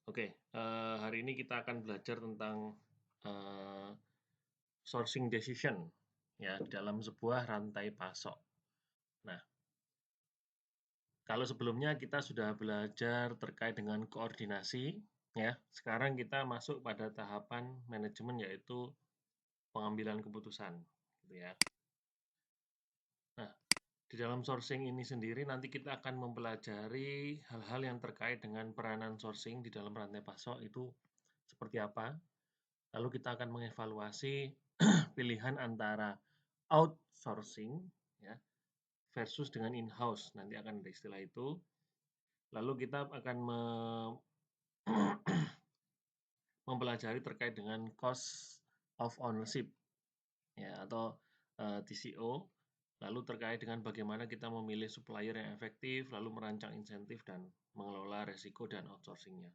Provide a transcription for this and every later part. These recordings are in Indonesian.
Oke, hari ini kita akan belajar tentang eh, sourcing decision ya dalam sebuah rantai pasok. Nah, kalau sebelumnya kita sudah belajar terkait dengan koordinasi, ya. Sekarang kita masuk pada tahapan manajemen yaitu pengambilan keputusan, gitu ya. Nah, di dalam sourcing ini sendiri nanti kita akan mempelajari hal-hal yang terkait dengan peranan sourcing di dalam rantai pasok itu seperti apa. Lalu kita akan mengevaluasi pilihan antara outsourcing ya versus dengan in-house. Nanti akan ada istilah itu. Lalu kita akan mempelajari terkait dengan cost of ownership ya atau TCO. Lalu terkait dengan bagaimana kita memilih supplier yang efektif, lalu merancang insentif dan mengelola resiko dan outsourcingnya.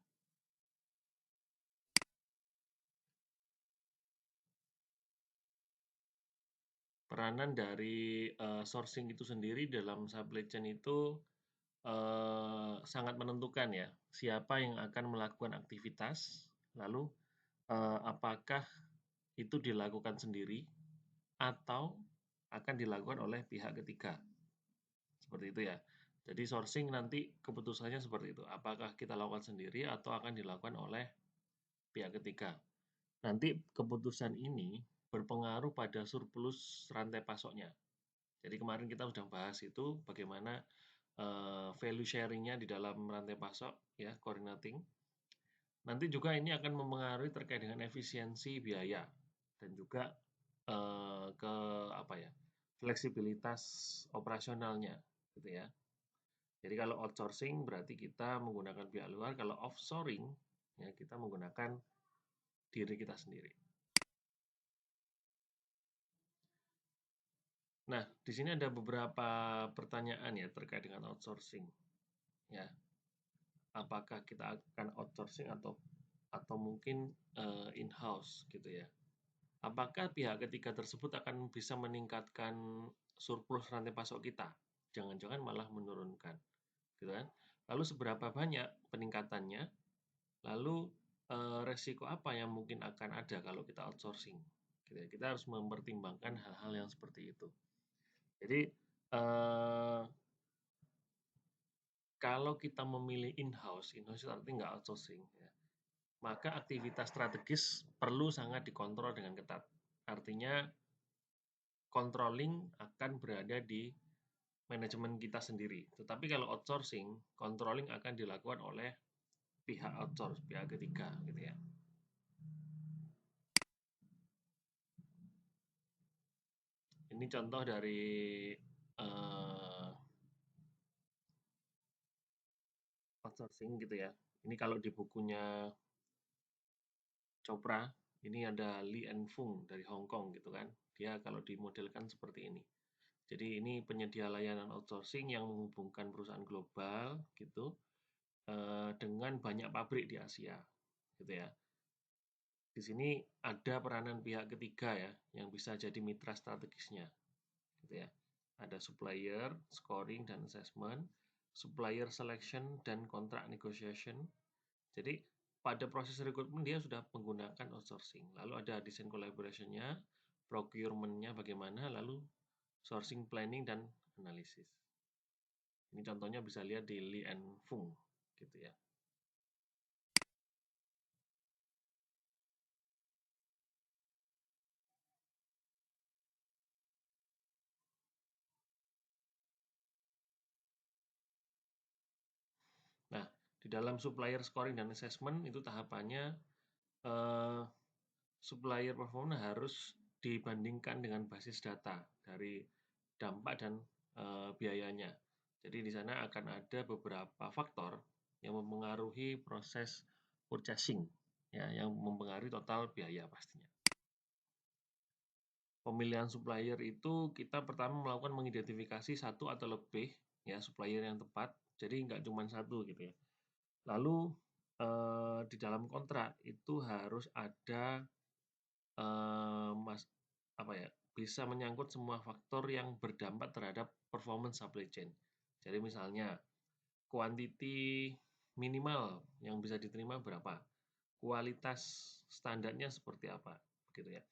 Peranan dari sourcing itu sendiri dalam supply chain itu sangat menentukan ya, siapa yang akan melakukan aktivitas, lalu apakah itu dilakukan sendiri atau akan dilakukan oleh pihak ketiga. Seperti itu ya. Jadi sourcing nanti keputusannya seperti itu. Apakah kita lakukan sendiri atau akan dilakukan oleh pihak ketiga. Nanti keputusan ini berpengaruh pada surplus rantai pasoknya. Jadi kemarin kita sudah bahas itu bagaimana value sharing-nya di dalam rantai pasok ya, coordinating. Nanti juga ini akan mempengaruhi terkait dengan efisiensi biaya dan juga ke apa ya, fleksibilitas operasionalnya gitu ya. Jadi kalau outsourcing berarti kita menggunakan pihak luar, kalau offshoring ya kita menggunakan diri kita sendiri. Nah, di sini ada beberapa pertanyaan ya terkait dengan outsourcing. Ya, apakah kita akan outsourcing atau mungkin in-house gitu ya. Apakah pihak ketiga tersebut akan bisa meningkatkan surplus rantai pasok kita? Jangan-jangan malah menurunkan, gitu kan? Lalu seberapa banyak peningkatannya? Lalu resiko apa yang mungkin akan ada kalau kita outsourcing? Gitu ya. Kita harus mempertimbangkan hal-hal yang seperti itu. Jadi kalau kita memilih in-house itu artinya nggak outsourcing, ya, maka aktivitas strategis perlu sangat dikontrol dengan ketat. Artinya controlling akan berada di manajemen kita sendiri. Tetapi kalau outsourcing, controlling akan dilakukan oleh pihak outsource, pihak ketiga, gitu ya. Ini contoh dari uh, outsourcing gitu ya. Ini kalau di bukunya Chopra, ini ada Li and Fung dari Hong Kong gitu kan. Dia kalau dimodelkan seperti ini. Jadi ini penyedia layanan outsourcing yang menghubungkan perusahaan global gitu dengan banyak pabrik di Asia gitu ya. Di sini ada peranan pihak ketiga ya yang bisa jadi mitra strategisnya gitu ya. Ada supplier, scoring dan assessment, supplier selection dan kontrak negotiation. Jadi pada proses rekrutmen dia sudah menggunakan outsourcing. Lalu ada design collaboration-nya, procurement-nya bagaimana, lalu sourcing planning dan analisis. Ini contohnya bisa lihat di Li and Fung gitu ya. Nah, di dalam supplier scoring dan assessment itu tahapannya eh, supplier performance harus dibandingkan dengan basis data dari dampak dan biayanya. Jadi di sana akan ada beberapa faktor yang mempengaruhi proses purchasing ya, yang mempengaruhi total biaya pastinya. Pemilihan supplier itu kita pertama melakukan mengidentifikasi satu atau lebih ya supplier yang tepat. Jadi nggak cuma satu gitu ya. Lalu di dalam kontrak itu harus ada mas apa ya bisa menyangkut semua faktor yang berdampak terhadap performance supply chain. Jadi misalnya quantity, minimal yang bisa diterima berapa, kualitas standarnya seperti apa, gitu ya.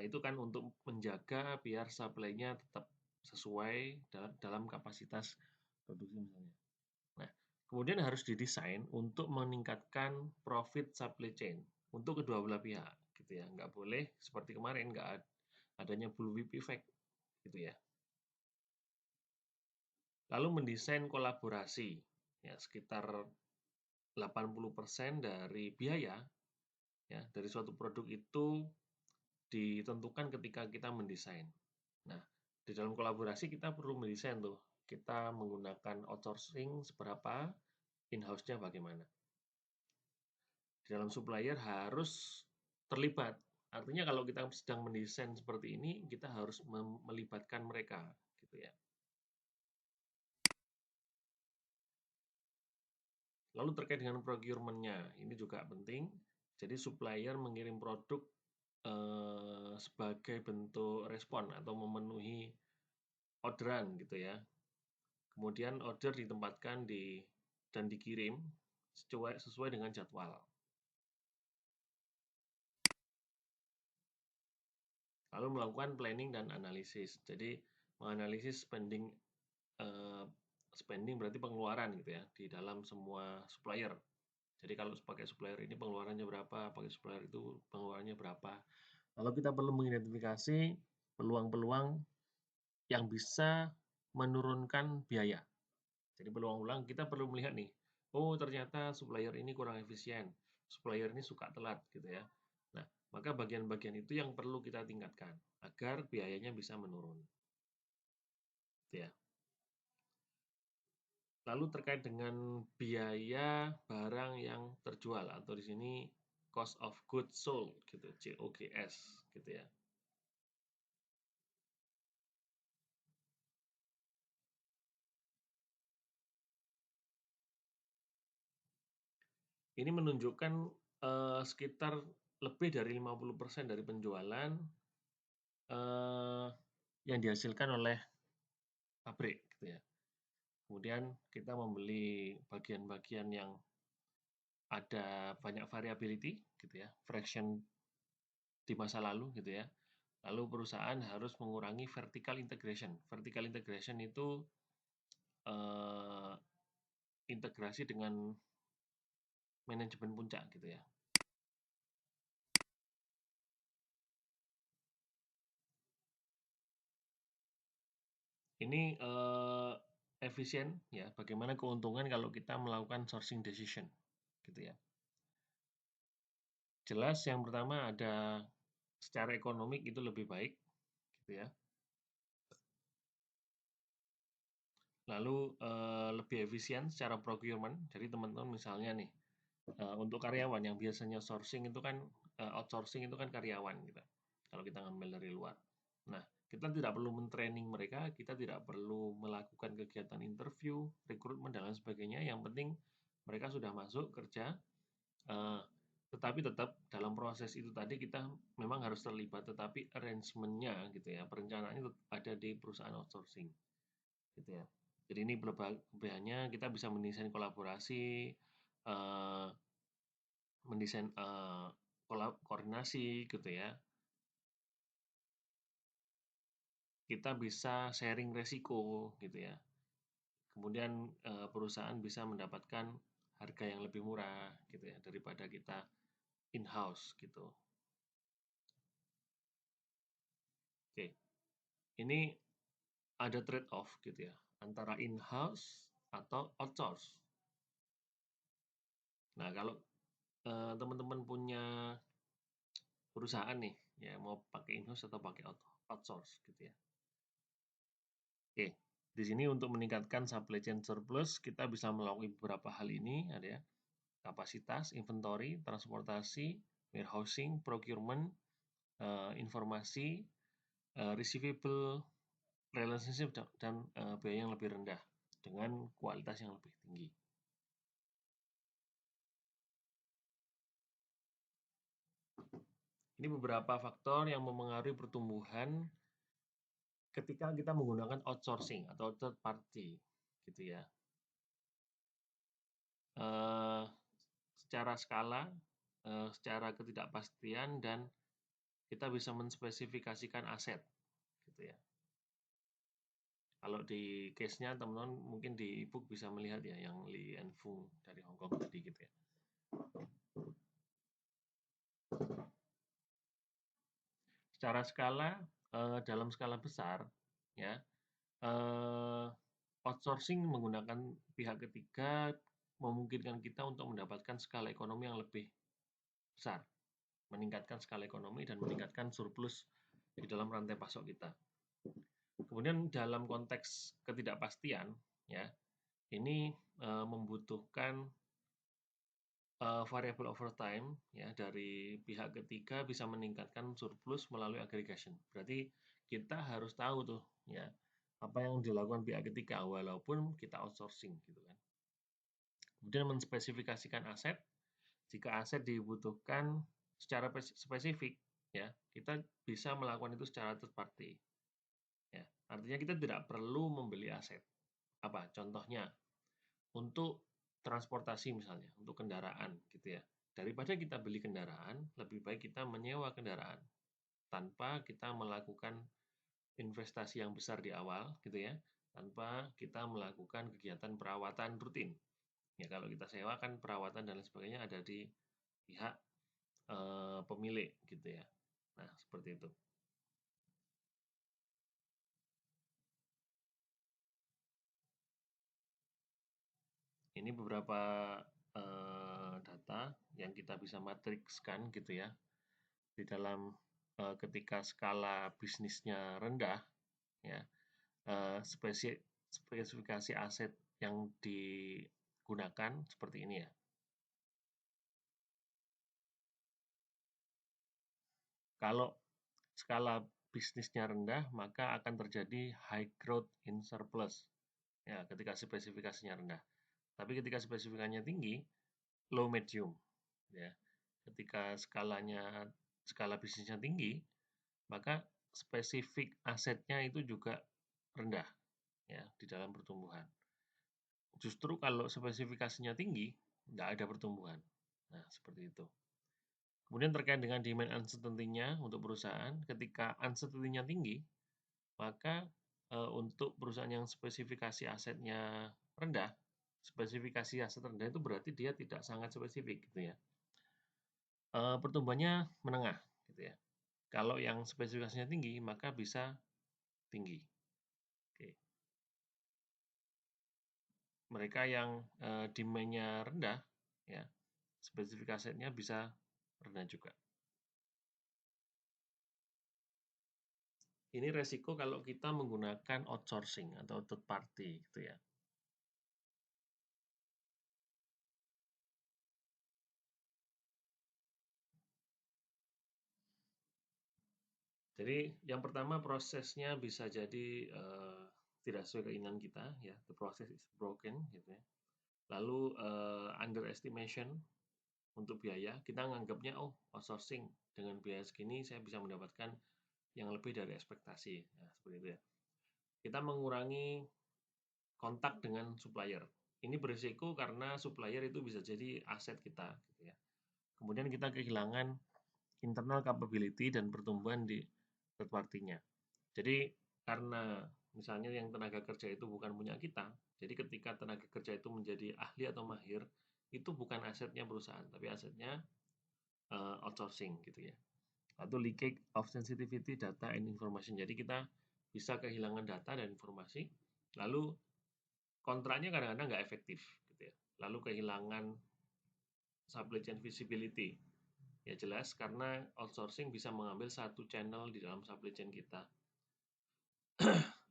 Itu kan untuk menjaga biar supply-nya tetap sesuai dalam kapasitas produksi misalnya. Nah, kemudian harus didesain untuk meningkatkan profit supply chain untuk kedua belah pihak, gitu ya. Nggak boleh seperti kemarin, nggak adanya bullwhip effect, gitu ya. Lalu mendesain kolaborasi, ya sekitar 80% dari biaya ya dari suatu produk itu ditentukan ketika kita mendesain. Nah, di dalam kolaborasi kita perlu mendesain tuh, kita menggunakan outsourcing seberapa, in-house-nya bagaimana. Di dalam supplier harus terlibat. Artinya kalau kita sedang mendesain seperti ini, kita harus melibatkan mereka, gitu ya. Lalu terkait dengan procurement-nya, ini juga penting. Jadi supplier mengirim produk sebagai bentuk respon atau memenuhi orderan gitu ya. Kemudian order ditempatkan dan dikirim sesuai dengan jadwal. Lalu melakukan planning dan analisis. Jadi menganalisis eh, spending berarti pengeluaran gitu ya di dalam semua supplier. Jadi kalau pakai supplier ini pengeluarannya berapa, pakai supplier itu pengeluarannya berapa. Lalu kita perlu mengidentifikasi peluang-peluang yang bisa menurunkan biaya. Jadi peluang-peluang kita perlu melihat nih, oh ternyata supplier ini kurang efisien, supplier ini suka telat gitu ya. Nah, maka bagian-bagian itu yang perlu kita tingkatkan agar biayanya bisa menurun. Gitu ya. Lalu terkait dengan biaya barang yang terjual atau di sini cost of goods sold gitu, COGS gitu ya. Ini menunjukkan sekitar lebih dari 50% dari penjualan eh, yang dihasilkan oleh pabrik gitu ya. Kemudian kita membeli bagian-bagian yang ada banyak variability gitu ya, fraction di masa lalu gitu ya. Lalu perusahaan harus mengurangi vertical integration. Vertical integration itu eh, integrasi dengan manajemen puncak gitu ya. Ini efisien ya. Bagaimana keuntungan kalau kita melakukan sourcing decision gitu ya. Jelas yang pertama ada secara ekonomik itu lebih baik gitu ya. Lalu lebih efisien secara procurement. Jadi teman-teman misalnya nih untuk karyawan yang biasanya sourcing itu kan outsourcing itu kan karyawan gitu. Kalau kita ngambil dari luar. Nah, kita tidak perlu mentraining mereka, kita tidak perlu melakukan kegiatan interview, rekrutmen dan lain sebagainya. Yang penting mereka sudah masuk kerja, eh, tetapi tetap dalam proses itu tadi kita memang harus terlibat, tetapi arrangement-nya gitu ya, perencanaannya ada di perusahaan outsourcing gitu ya. Jadi ini kelebihannya kita bisa mendesain kolaborasi, eh, mendesain koordinasi gitu ya. Kita bisa sharing resiko gitu ya. Kemudian perusahaan bisa mendapatkan harga yang lebih murah gitu ya daripada kita in-house gitu. Oke, ini ada trade off gitu ya antara in-house atau outsource. Nah, kalau teman-teman punya perusahaan nih ya mau pakai in-house atau pakai outsource gitu ya. Oke, di sini untuk meningkatkan supply chain surplus kita bisa melalui beberapa hal ini ada ya. Kapasitas, inventory, transportasi, warehousing, procurement, informasi, receivable, relationship dan biaya yang lebih rendah dengan kualitas yang lebih tinggi. Ini beberapa faktor yang memengaruhi pertumbuhan ketika kita menggunakan outsourcing atau third party gitu ya. secara skala, secara ketidakpastian, dan kita bisa menspesifikasikan aset, gitu ya. Kalau di case-nya teman-teman mungkin di e-book bisa melihat ya yang Li and Fung dari Hong Kong tadi gitu ya. Secara skala, dalam skala besar ya, outsourcing menggunakan pihak ketiga memungkinkan kita untuk mendapatkan skala ekonomi yang lebih besar, meningkatkan skala ekonomi dan meningkatkan surplus di dalam rantai pasok kita. Kemudian dalam konteks ketidakpastian, ya, ini membutuhkan variable overtime ya dari pihak ketiga bisa meningkatkan surplus melalui aggregation. Berarti kita harus tahu tuh ya apa yang dilakukan pihak ketiga walaupun kita outsourcing gitu kan. Kemudian menspesifikasikan aset. Jika aset dibutuhkan secara spesifik ya, kita bisa melakukan itu secara third party. Ya, artinya kita tidak perlu membeli aset. Apa? Contohnya untuk transportasi misalnya, untuk kendaraan gitu ya. Daripada kita beli kendaraan, lebih baik kita menyewa kendaraan tanpa kita melakukan investasi yang besar di awal gitu ya, tanpa kita melakukan kegiatan perawatan rutin. Ya kalau kita sewa kan perawatan dan lain sebagainya ada di pihak pemilik gitu ya. Nah, seperti itu. Ini beberapa data yang kita bisa matrikskan gitu ya. Di dalam ketika skala bisnisnya rendah, ya spesifikasi aset yang digunakan seperti ini ya. Kalau skala bisnisnya rendah, maka akan terjadi high growth in surplus. Ya, ketika spesifikasinya rendah. Tapi ketika spesifikasinya tinggi, low medium. Ya, ketika skala bisnisnya tinggi, maka spesifik asetnya itu juga rendah ya di dalam pertumbuhan. Justru kalau spesifikasinya tinggi, nggak ada pertumbuhan. Nah, seperti itu. Kemudian terkait dengan demand uncertainty-nya untuk perusahaan, ketika uncertainty-nya tinggi, maka untuk perusahaan yang spesifikasi asetnya rendah, spesifikasi aset rendah itu berarti dia tidak sangat spesifik gitu ya. Pertumbuhannya menengah gitu ya. Kalau yang spesifikasinya tinggi, maka bisa tinggi. Oke. Mereka yang demand-nya rendah, ya, spesifikasinya bisa rendah juga. Ini resiko kalau kita menggunakan outsourcing atau third party gitu ya. Jadi yang pertama prosesnya bisa jadi tidak sesuai keinginan kita ya, the process is broken gitu ya. Lalu underestimation untuk biaya, kita nganggapnya oh outsourcing dengan biaya segini saya bisa mendapatkan yang lebih dari ekspektasi, ya, seperti itu ya. Kita mengurangi kontak dengan supplier. Ini berisiko karena supplier itu bisa jadi aset kita, gitu ya. Kemudian kita kehilangan internal capability dan pertumbuhan di third party-nya. Jadi karena misalnya yang tenaga kerja itu bukan punya kita, jadi ketika tenaga kerja itu menjadi ahli atau mahir, itu bukan asetnya perusahaan, tapi asetnya outsourcing gitu ya. Atau leakage of sensitivity data and information. Jadi kita bisa kehilangan data dan informasi, lalu kontraknya kadang-kadang nggak efektif gitu ya. Lalu kehilangan supply chain visibility. Ya jelas karena outsourcing bisa mengambil satu channel di dalam supply chain kita.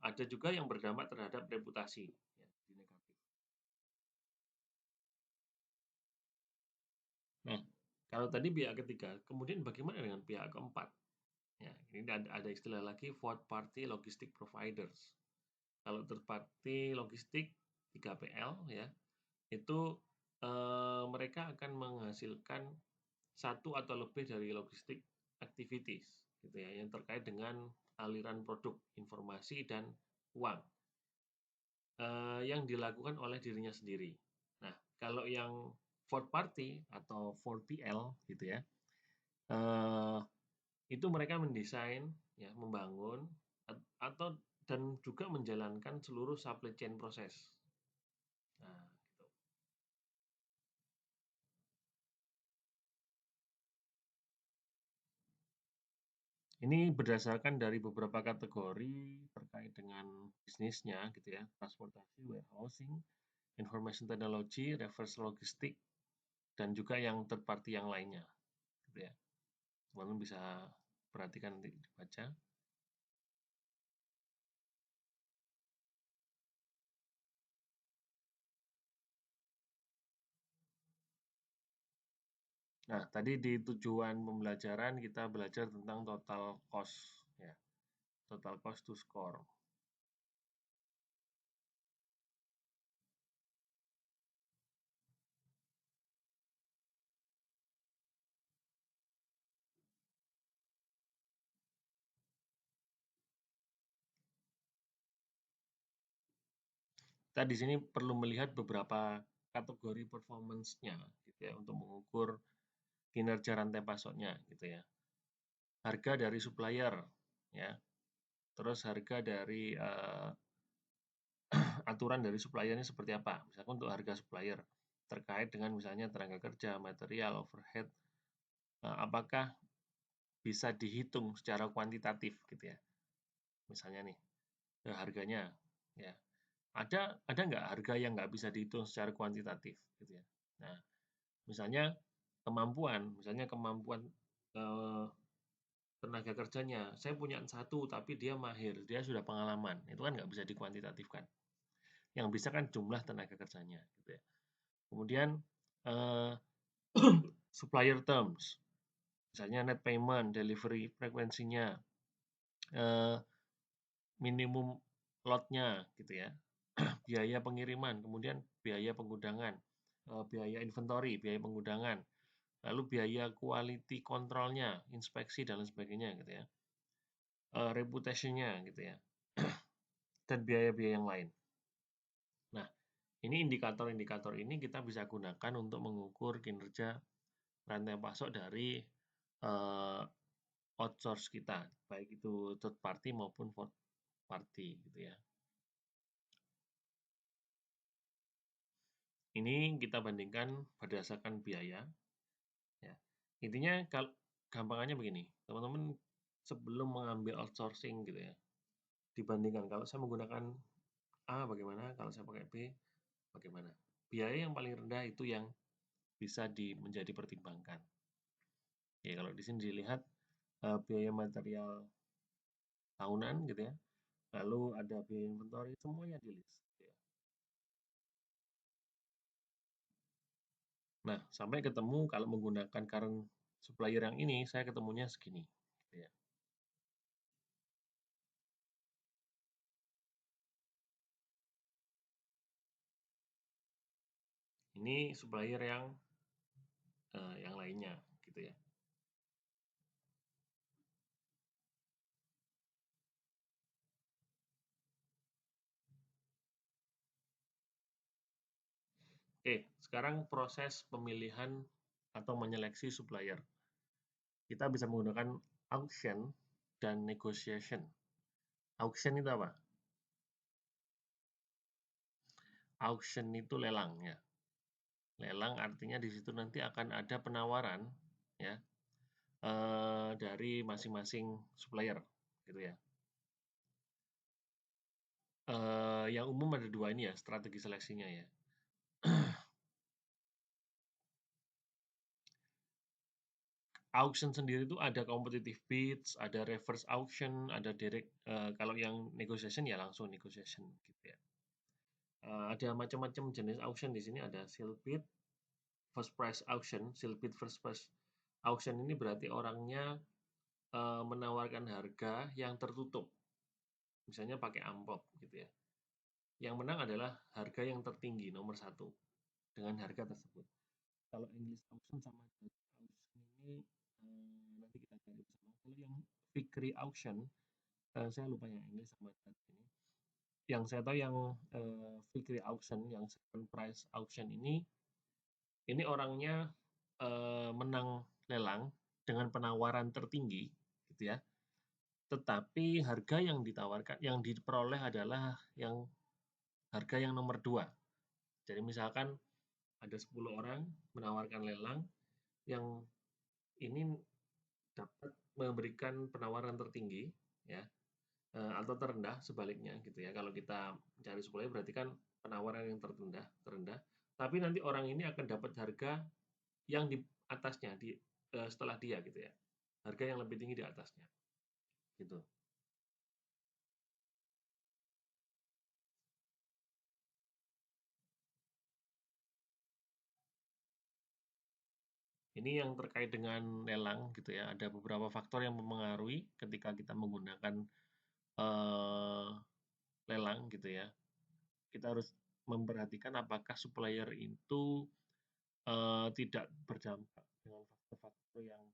Ada juga yang berdampak terhadap reputasi ya, di negatif. Nah, kalau tadi pihak ketiga, kemudian bagaimana dengan pihak keempat? Ya, ini ada istilah lagi fourth party logistic providers. Kalau third party logistik 3PL ya, itu mereka akan menghasilkan satu atau lebih dari logistik activities gitu ya yang terkait dengan aliran produk, informasi dan uang yang dilakukan oleh dirinya sendiri. Nah, Kalau yang fourth party atau 4PL gitu ya, eh, itu mereka mendesain, ya, membangun atau dan juga menjalankan seluruh supply chain proses. Nah, gitu. Ini berdasarkan dari beberapa kategori terkait dengan bisnisnya gitu ya, transportasi, warehousing, information technology, reverse logistik, dan juga yang third party yang lainnya gitu ya. Teman-teman bisa perhatikan nanti dibaca. Nah, tadi di tujuan pembelajaran kita belajar tentang total cost ya, total cost to score. Kita di sini perlu melihat beberapa kategori performance-nya gitu ya untuk mengukur kinerja rantai pasoknya gitu ya. Harga dari supplier ya, terus harga dari aturan dari suppliernya seperti apa. Misalkan untuk harga supplier terkait dengan misalnya tenaga kerja, material, overhead, apakah bisa dihitung secara kuantitatif gitu ya. Misalnya nih, harganya ya. Ada nggak harga yang nggak bisa dihitung secara kuantitatif gitu ya. Nah, misalnya kemampuan eh, tenaga kerjanya, saya punya satu tapi dia mahir, dia sudah pengalaman, itu kan nggak bisa dikuantitatifkan. Yang bisa kan jumlah tenaga kerjanya, gitu ya. Kemudian eh, supplier terms, misalnya net payment, delivery frekuensinya, eh, minimum lotnya, gitu ya, biaya pengiriman, kemudian biaya pengudangan, biaya inventory, biaya pengudangan, lalu biaya quality controlnya, inspeksi dan lain sebagainya, gitu ya, reputation-nya, gitu ya, dan biaya-biaya yang lain. Nah, ini indikator-indikator ini kita bisa gunakan untuk mengukur kinerja rantai pasok dari uh, outsource kita, baik itu third party maupun fourth party gitu ya. Ini kita bandingkan berdasarkan biaya. Ya. Intinya kalau gampangannya begini, teman-teman sebelum mengambil outsourcing gitu ya, dibandingkan kalau saya menggunakan A bagaimana, kalau saya pakai B bagaimana. Biaya yang paling rendah itu yang bisa menjadi pertimbangkan. Ya, kalau di sini dilihat biaya material tahunan gitu ya, lalu ada biaya inventory, semuanya di list. Gitu ya. Nah, sampai ketemu kalau menggunakan current supplier yang ini, saya ketemunya segini. Gitu ya. Ini supplier yang lainnya, gitu ya. Oke, sekarang proses pemilihan atau menyeleksi supplier. Kita bisa menggunakan auction dan negotiation. Auction itu apa? Auction itu lelang ya. Lelang artinya di situ nanti akan ada penawaran ya dari masing-masing supplier gitu ya. Yang umum ada dua ini ya strategi seleksinya ya. Auction sendiri itu ada competitive bids, ada reverse auction, ada direct. Kalau yang negotiation ya langsung negotiation gitu ya. Ada macam-macam jenis auction di sini, ada seal bid, first price auction. Seal bid, first price auction ini berarti orangnya menawarkan harga yang tertutup, misalnya pakai amplop gitu ya. Yang menang adalah harga yang tertinggi nomor satu dengan harga tersebut. Kalau English auction sama Dutch auction ini nanti kita cari bersama. Kalau yang Victory auction, saya lupa yang English sama Dutch ini. Yang saya tahu yang Victory auction, yang second price auction ini Ini orangnya menang lelang dengan penawaran tertinggi, gitu ya. Tetapi harga yang ditawarkan, yang diperoleh adalah harga yang nomor 2. Jadi misalkan ada 10 orang menawarkan lelang, yang ini dapat memberikan penawaran tertinggi, ya, atau terendah sebaliknya gitu ya. Kalau kita mencari supplier berarti kan penawaran yang terendah, terendah. Tapi nanti orang ini akan dapat harga yang di atasnya setelah dia gitu ya. Harga yang lebih tinggi di atasnya gitu. Ini yang terkait dengan lelang gitu ya. Ada beberapa faktor yang mempengaruhi ketika kita menggunakan eh, lelang gitu ya. Kita harus memperhatikan apakah supplier itu tidak berdampak dengan faktor-faktor yang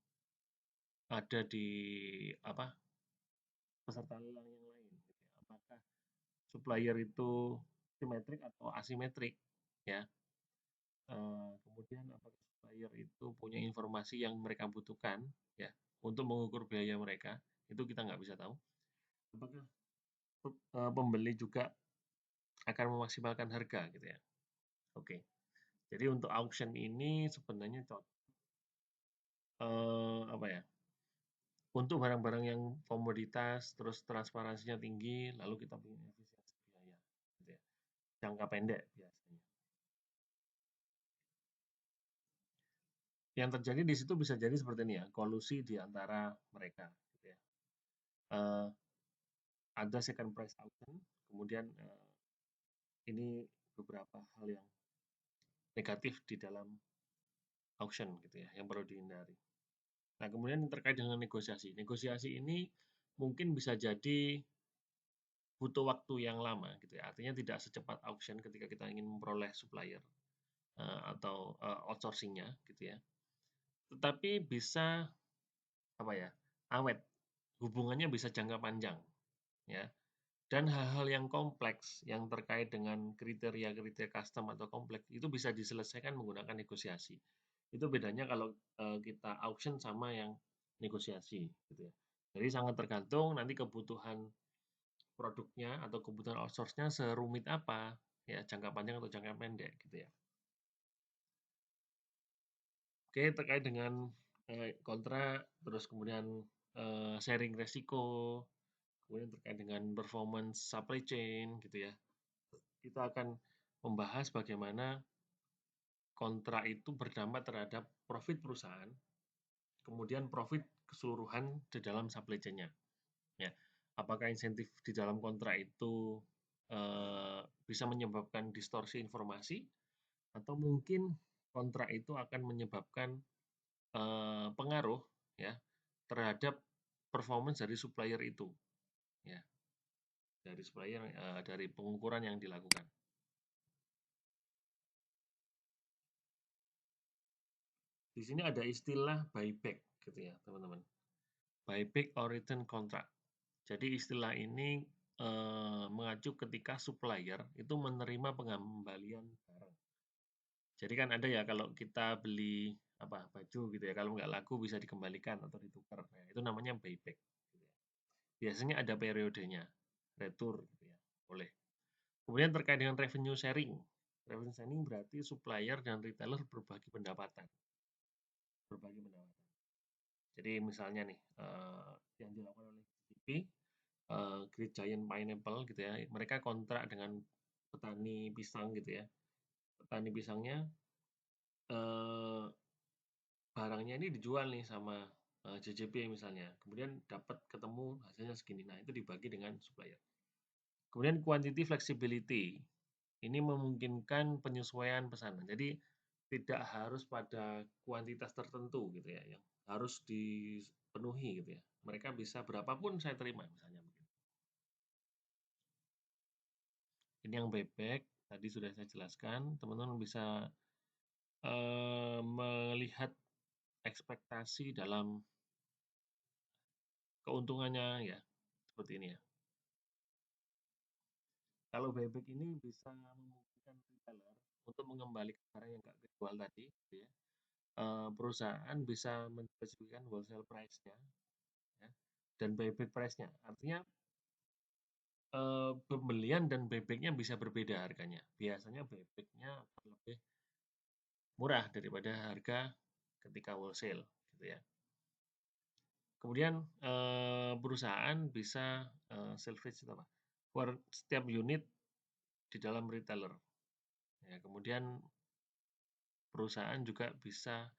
ada di apa peserta lelang yang lain gitu ya. Apakah supplier itu simetrik atau asimetrik ya. Kemudian apakah supplier itu punya informasi yang mereka butuhkan ya untuk mengukur biaya mereka, itu kita nggak bisa tahu. Apakah pembeli juga akan memaksimalkan harga gitu ya. Oke. Jadi untuk auction ini sebenarnya apa ya? Untuk barang-barang yang komoditas, terus transparansinya tinggi, lalu kita punya efisiensi biaya, gitu ya. Jangka pendek biasanya. Yang terjadi di situ bisa jadi seperti ini ya, kolusi di antara mereka, gitu ya. Eh, ada second price auction, kemudian ini beberapa hal yang negatif di dalam auction, gitu ya, yang perlu dihindari. Nah, kemudian terkait dengan negosiasi. Negosiasi ini mungkin bisa jadi butuh waktu yang lama, gitu ya. Artinya tidak secepat auction ketika kita ingin memperoleh supplier atau outsourcingnya, gitu ya. Tetapi bisa apa ya awet, hubungannya bisa jangka panjang, ya. Dan hal-hal yang kompleks yang terkait dengan kriteria-kriteria custom atau kompleks itu bisa diselesaikan menggunakan negosiasi. Itu bedanya kalau kita auction sama yang negosiasi, gitu ya. Jadi sangat tergantung nanti kebutuhan produknya atau kebutuhan outsource-nya serumit apa, ya jangka panjang atau jangka pendek, gitu ya. Oke, terkait dengan kontrak, terus kemudian sharing resiko, kemudian terkait dengan performance supply chain, gitu ya. Kita akan membahas bagaimana kontrak itu berdampak terhadap profit perusahaan, kemudian profit keseluruhan di dalam supply chain-nya. Ya, apakah insentif di dalam kontrak itu bisa menyebabkan distorsi informasi, atau mungkin kontrak itu akan menyebabkan pengaruh ya terhadap performance dari supplier itu, ya dari supplier dari pengukuran yang dilakukan. Di sini ada istilah buyback gitu ya teman-teman. Buyback or return contract. Jadi istilah ini mengacu ketika supplier itu menerima pengembalian barang. Jadi kan ada ya kalau kita beli apa baju gitu ya, kalau nggak laku bisa dikembalikan atau ditukar. Nah, itu namanya buyback. Gitu ya. Biasanya ada periodenya, retur gitu ya, boleh. Kemudian terkait dengan revenue sharing. Revenue sharing berarti supplier dan retailer berbagi pendapatan. Berbagi pendapatan. Jadi misalnya nih, yang dilakukan oleh GCP, Great Giant Pineapple gitu ya, mereka kontrak dengan petani pisang gitu ya. Petani pisangnya, eee, barangnya ini dijual nih sama, JCP misalnya, kemudian dapat ketemu hasilnya segini. Nah, itu dibagi dengan supplier. Kemudian quantity flexibility, ini memungkinkan penyesuaian pesanan. Jadi tidak harus pada kuantitas tertentu gitu ya, yang harus dipenuhi gitu ya. Mereka bisa berapapun saya terima misalnya begitu. Ini yang buyback, tadi sudah saya jelaskan, teman-teman bisa melihat ekspektasi dalam keuntungannya ya, seperti ini ya. Kalau buyback ini bisa memungkinkan retailer untuk mengembalikan barang yang nggak kejual tadi, gitu ya, perusahaan bisa menspesifikasikan wholesale price-nya, ya, dan buyback price-nya. Artinya pembelian dan buyback-nya bisa berbeda harganya. Biasanya buyback-nya akan lebih murah daripada harga ketika wholesale, gitu ya. Kemudian perusahaan bisa salvage itu apa? For setiap unit di dalam retailer. Ya, kemudian perusahaan juga bisa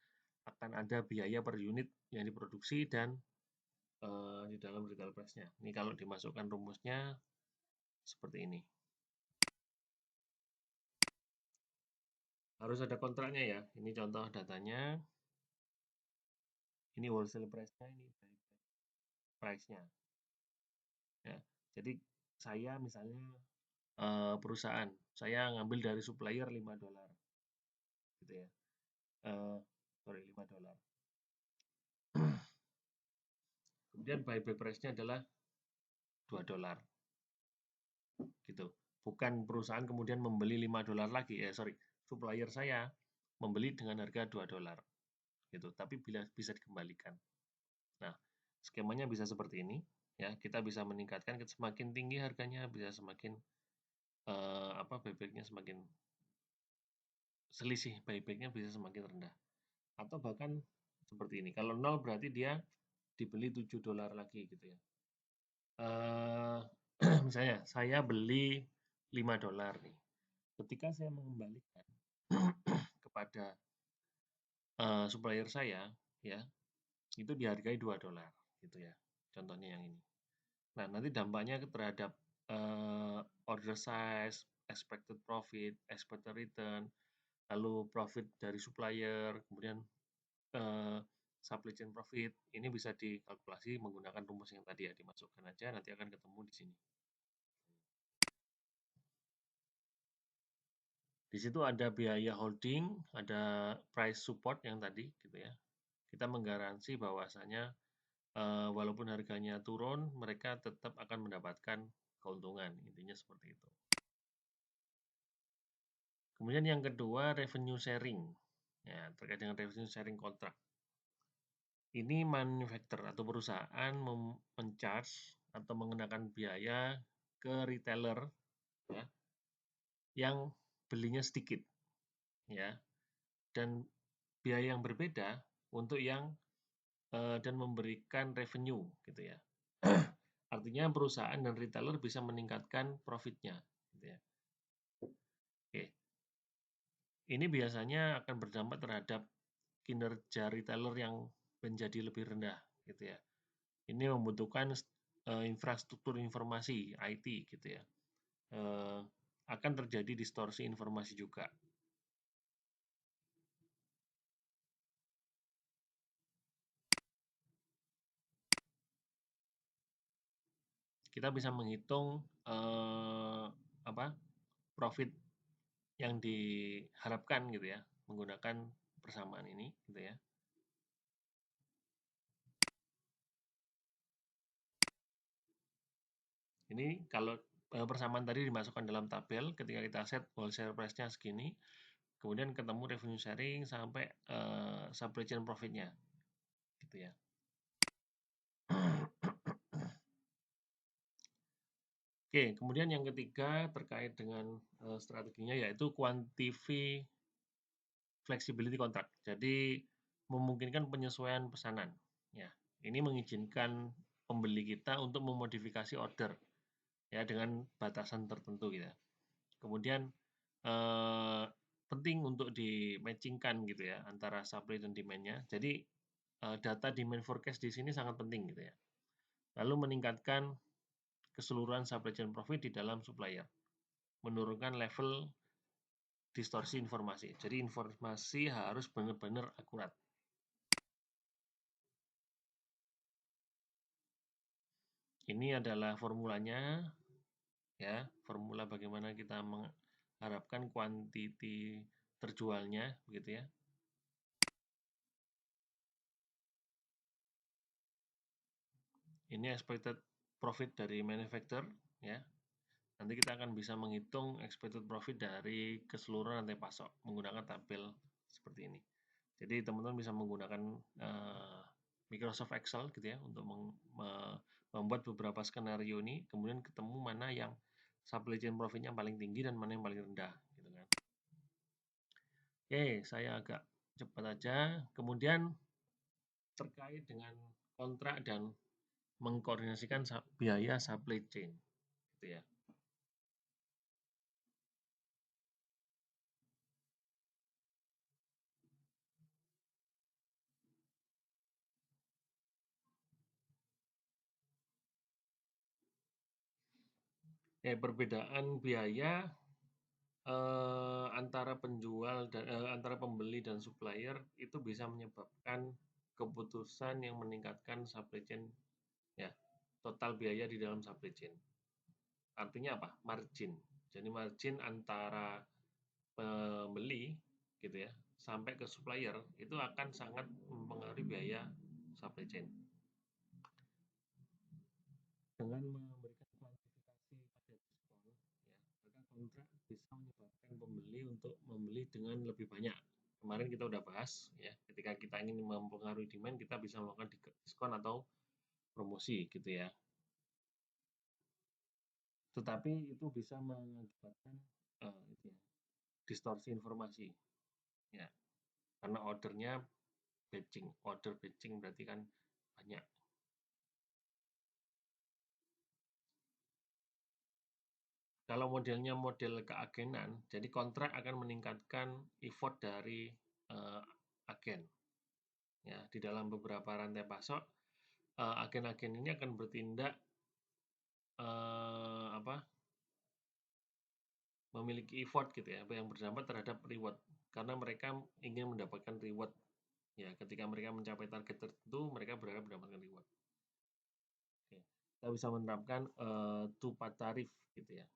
akan ada biaya per unit yang diproduksi dan di dalam retail price-nya. Ini kalau dimasukkan rumusnya seperti ini. Harus ada kontraknya ya. Ini contoh datanya. Ini wholesale price-nya, ini price-nya. Ya. Jadi saya misalnya perusahaan, saya ngambil dari supplier $5, gitu ya. Sorry, $5. Kemudian buyback price-nya adalah $2, gitu. Bukan perusahaan kemudian membeli $5 lagi, sorry, supplier saya membeli dengan harga $2, gitu. Tapi bila bisa dikembalikan. Nah, skemanya bisa seperti ini, ya. Kita bisa meningkatkan semakin tinggi harganya, bisa semakin buyback-nya semakin selisih buyback-nya bisa semakin rendah. Atau bahkan seperti ini. Kalau 0 berarti dia dibeli $7 lagi gitu ya. Misalnya saya beli $5 nih. Ketika saya mengembalikan kepada supplier saya, ya, itu dihargai $2 gitu ya. Contohnya yang ini. Nah, nanti dampaknya terhadap order size, expected profit, expected return, lalu profit dari supplier, kemudian eh, supply chain profit, ini bisa dikalkulasi menggunakan rumus yang tadi ya, dimasukkan aja, nanti akan ketemu di sini. Di situ ada biaya holding, ada price support yang tadi, gitu ya. Kita menggaransi bahwasanya walaupun harganya turun, mereka tetap akan mendapatkan keuntungan, intinya seperti itu. Kemudian yang kedua, revenue sharing. Ya, terkait dengan revenue sharing kontrak. Ini manufaktur atau perusahaan men-charge atau mengenakan biaya ke retailer, ya, yang belinya sedikit, ya, dan biaya yang berbeda untuk yang dan memberikan revenue, gitu ya. Artinya perusahaan dan retailer bisa meningkatkan profitnya, gitu ya. Oke, ini biasanya akan berdampak terhadap kinerja retailer yang menjadi lebih rendah, gitu ya. Ini membutuhkan infrastruktur informasi IT, gitu ya. Akan terjadi distorsi informasi juga. Kita bisa menghitung profit yang diharapkan gitu ya menggunakan persamaan ini, gitu ya. Ini kalau persamaan tadi dimasukkan dalam tabel, ketika kita set wholesale price-nya segini, kemudian ketemu revenue sharing sampai supply chain profit-nya, gitu ya. Oke, kemudian yang ketiga terkait dengan strateginya yaitu quantity flexibility contract. Jadi memungkinkan penyesuaian pesanan. Ya, ini mengizinkan pembeli kita untuk memodifikasi order ya dengan batasan tertentu gitu ya. Kemudian eh, penting untuk di-matchingkan gitu ya antara supply dan demand-nya. Jadi data demand forecast di sini sangat penting gitu ya. Lalu meningkatkan keseluruhan supply chain profit di dalam supplier. Menurunkan level distorsi informasi. Jadi informasi harus benar-benar akurat. Ini adalah formulanya, ya, formula bagaimana kita mengharapkan kuantiti terjualnya, begitu ya. Ini expected profit dari manufacturer, ya. Nanti kita akan bisa menghitung expected profit dari keseluruhan rantai pasok menggunakan tabel seperti ini. Jadi teman-teman bisa menggunakan Microsoft Excel gitu ya untuk membuat beberapa skenario ini, kemudian ketemu mana yang supply chain profitnya paling tinggi dan mana yang paling rendah, gitu kan. Oke, saya agak cepat aja. Kemudian terkait dengan kontrak dan mengkoordinasikan biaya supply chain, gitu ya. Perbedaan biaya antara penjual dan antara pembeli dan supplier itu bisa menyebabkan keputusan yang meningkatkan supply chain ya, total biaya di dalam supply chain. Artinya apa? Margin. Jadi margin antara pembeli gitu ya sampai ke supplier itu akan sangat mempengaruhi biaya supply chain. Dengan memberikan kuantifikasi pada diskon, ya, maka kontrak bisa menyebabkan pembeli untuk membeli dengan lebih banyak. Kemarin kita udah bahas, ya, ketika kita ingin mempengaruhi demand, kita bisa melakukan diskon atau promosi, gitu ya. Tetapi itu bisa mengakibatkan itu ya, distorsi informasi, ya, karena order batching berarti kan banyak. Kalau modelnya model keagenan, jadi kontrak akan meningkatkan effort dari agen. Ya, di dalam beberapa rantai pasok, agen-agen ini akan bertindak apa? Memiliki effort gitu ya, yang berdampak terhadap reward. Karena mereka ingin mendapatkan reward. Ya, ketika mereka mencapai target tertentu, mereka berharap mendapatkan reward. Oke. Kita bisa menerapkan two-part tarif gitu ya.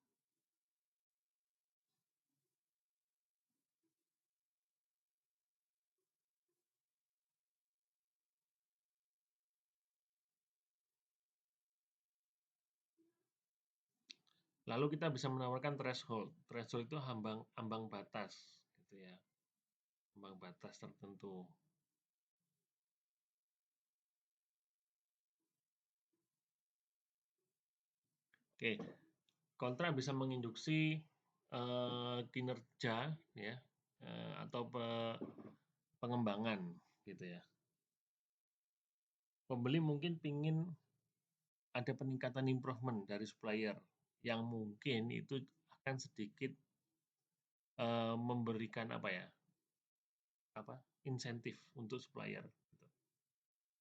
Lalu kita bisa menawarkan threshold. Threshold itu ambang batas gitu ya. Ambang batas tertentu. Oke, kontrak bisa menginduksi kinerja ya atau pengembangan gitu ya. Pembeli mungkin ingin ada peningkatan improvement dari supplier yang mungkin itu akan sedikit memberikan insentif untuk supplier. Gitu.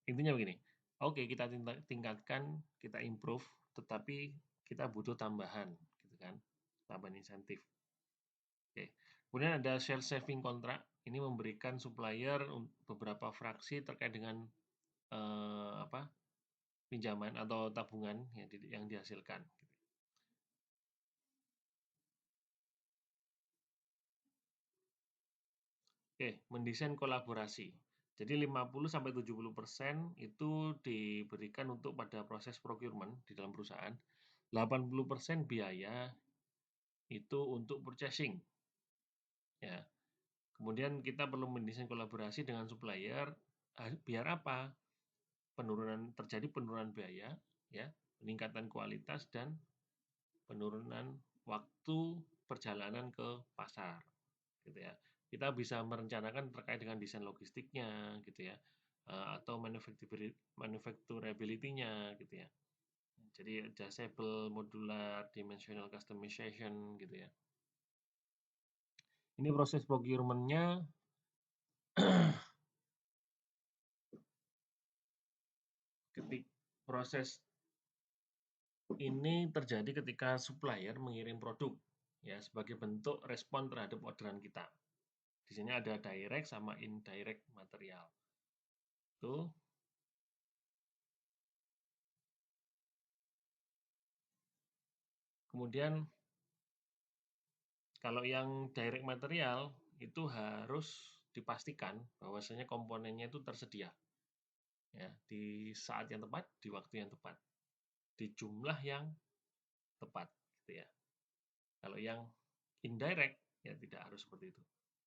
Intinya begini, oke kita tingkatkan, kita improve, tetapi kita butuh tambahan, gitu kan, tambahan insentif. Oke. Kemudian ada share saving kontrak, ini memberikan supplier beberapa fraksi terkait dengan pinjaman atau tabungan yang dihasilkan. Oke, mendesain kolaborasi. Jadi 50-70% itu diberikan untuk pada proses procurement di dalam perusahaan. 80% biaya itu untuk purchasing. Ya. Kemudian kita perlu mendesain kolaborasi dengan supplier biar apa? Terjadi penurunan biaya, ya, peningkatan kualitas dan penurunan waktu perjalanan ke pasar, gitu ya. Kita bisa merencanakan terkait dengan desain logistiknya, gitu ya, atau manufacturability-nya, gitu ya. Jadi adjustable, modular, dimensional customization, gitu ya. Ini proses procurement-nya proses ini terjadi ketika supplier mengirim produk ya sebagai bentuk respon terhadap orderan kita. Di sini ada direct sama indirect material. Tuh. Kemudian kalau yang direct material itu harus dipastikan bahwasanya komponennya itu tersedia ya di saat yang tepat, di waktu yang tepat, di jumlah yang tepat gitu ya. Kalau yang indirect, ya tidak harus seperti itu.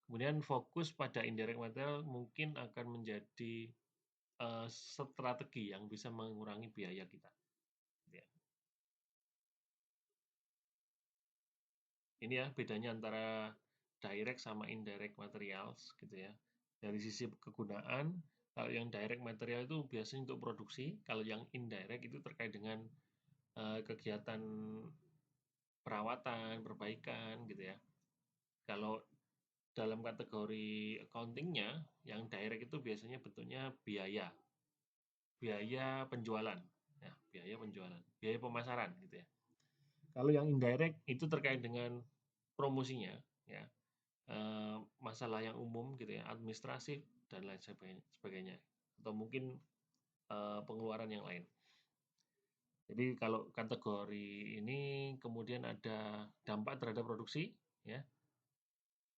Kemudian fokus pada indirect material mungkin akan menjadi strategi yang bisa mengurangi biaya kita. Ya. Ini ya bedanya antara direct sama indirect materials gitu ya. Dari sisi kegunaan, kalau yang direct material itu biasanya untuk produksi, kalau yang indirect itu terkait dengan kegiatan perawatan, perbaikan gitu ya. Kalau dalam kategori accounting-nya, yang direct itu biasanya bentuknya biaya, biaya penjualan, ya, biaya penjualan, biaya pemasaran gitu ya. Kalau yang indirect itu terkait dengan promosinya, ya, masalah yang umum gitu ya, administratif dan lain sebagainya, atau mungkin pengeluaran yang lain. Jadi kalau kategori ini kemudian ada dampak terhadap produksi, ya,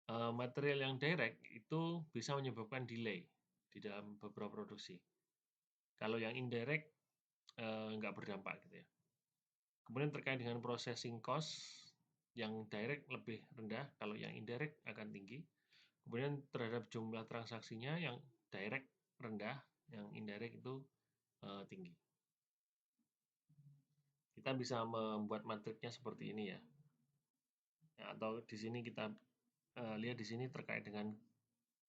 material yang direct itu bisa menyebabkan delay di dalam beberapa produksi. Kalau yang indirect nggak berdampak gitu ya. Kemudian terkait dengan processing cost, yang direct lebih rendah, kalau yang indirect akan tinggi. Kemudian terhadap jumlah transaksinya yang direct rendah, yang indirect itu tinggi. Kita bisa membuat matriknya seperti ini ya. Atau di sini kita lihat di sini terkait dengan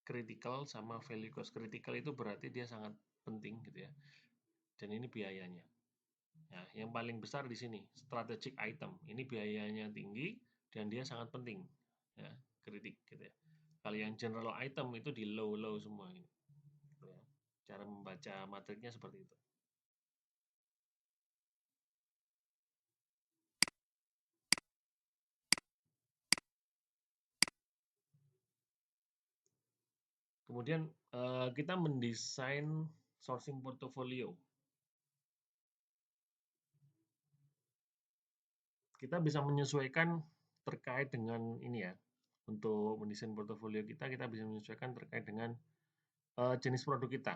critical sama value cost. Critical itu berarti dia sangat penting gitu ya. Dan ini biayanya. Nah, yang paling besar di sini strategic item. Ini biayanya tinggi dan dia sangat penting. Ya, kritik gitu ya. Kalau yang general item itu di low semua ini. Gitu ya. Cara membaca matriknya seperti itu. Kemudian kita mendesain sourcing portfolio. Kita bisa menyesuaikan terkait dengan ini ya. Untuk mendesain portofolio kita, kita bisa menyesuaikan terkait dengan jenis produk kita.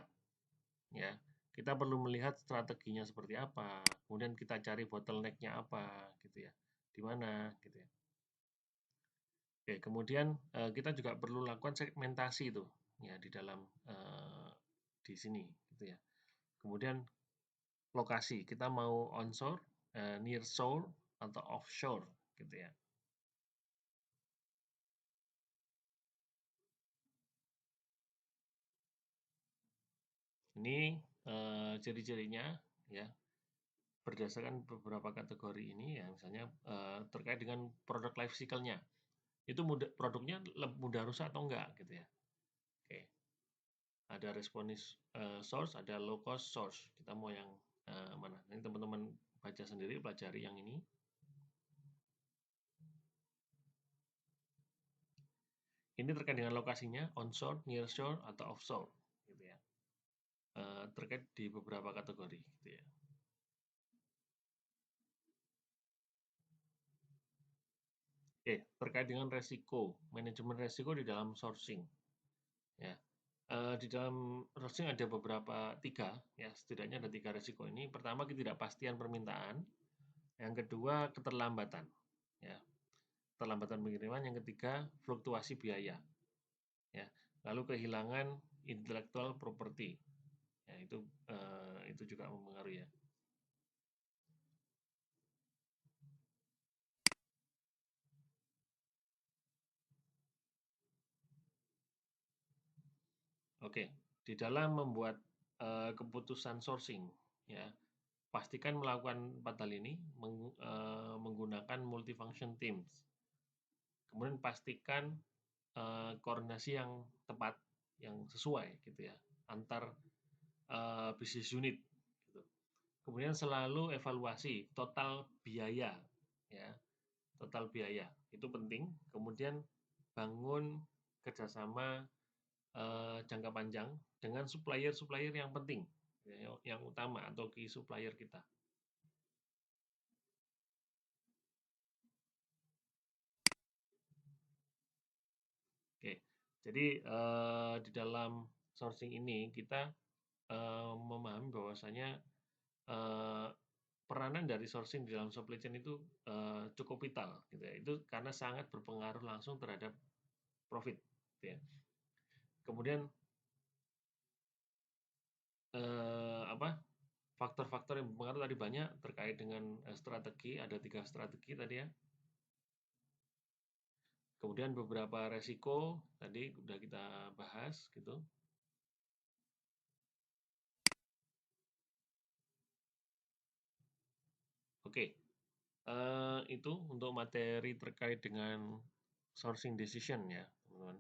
Ya, kita perlu melihat strateginya seperti apa. Kemudian kita cari bottleneck-nya apa, gitu ya. Di mana, gitu ya. Oke, kemudian kita juga perlu lakukan segmentasi itu, ya di dalam di sini, gitu ya. Kemudian lokasi, kita mau onshore, near shore, atau offshore, gitu ya. Ini ciri-cirinya, ya, berdasarkan beberapa kategori ini, ya, misalnya terkait dengan produk life cycle-nya. Itu produknya mudah rusak atau enggak, gitu ya. Oke, ada responsive source, ada low cost source. Kita mau yang mana? Ini teman-teman baca sendiri, pelajari yang ini. Ini terkait dengan lokasinya, onshore, nearshore, atau offshore, gitu ya. Terkait di beberapa kategori, gitu ya. Oke, terkait dengan resiko, manajemen resiko di dalam sourcing, ya. Di dalam sourcing ada beberapa tiga, ya setidaknya ada tiga resiko ini. Pertama, ketidakpastian permintaan. Yang kedua, keterlambatan, ya. Keterlambatan pengiriman. Yang ketiga, fluktuasi biaya, ya. Lalu kehilangan intellectual property, ya itu juga mempengaruhi ya. Oke, di dalam membuat keputusan sourcing, ya, pastikan melakukan 4 hal ini menggunakan multifunction teams. Kemudian pastikan koordinasi yang tepat, yang sesuai gitu ya, antar bisnis unit gitu. Kemudian selalu evaluasi total biaya, ya, total biaya itu penting. Kemudian bangun kerjasama jangka panjang dengan supplier-supplier yang penting, ya, yang utama atau key supplier kita. Oke, jadi di dalam sourcing ini kita memahami bahwasanya eh, peranan dari sourcing di dalam supply chain itu cukup vital gitu ya. Itu karena sangat berpengaruh langsung terhadap profit gitu ya. Kemudian apa, faktor-faktor yang berpengaruh tadi banyak terkait dengan strategi, ada 3 strategi tadi ya. Kemudian beberapa resiko tadi udah kita bahas gitu. Oke, itu untuk materi terkait dengan sourcing decision ya, teman-teman.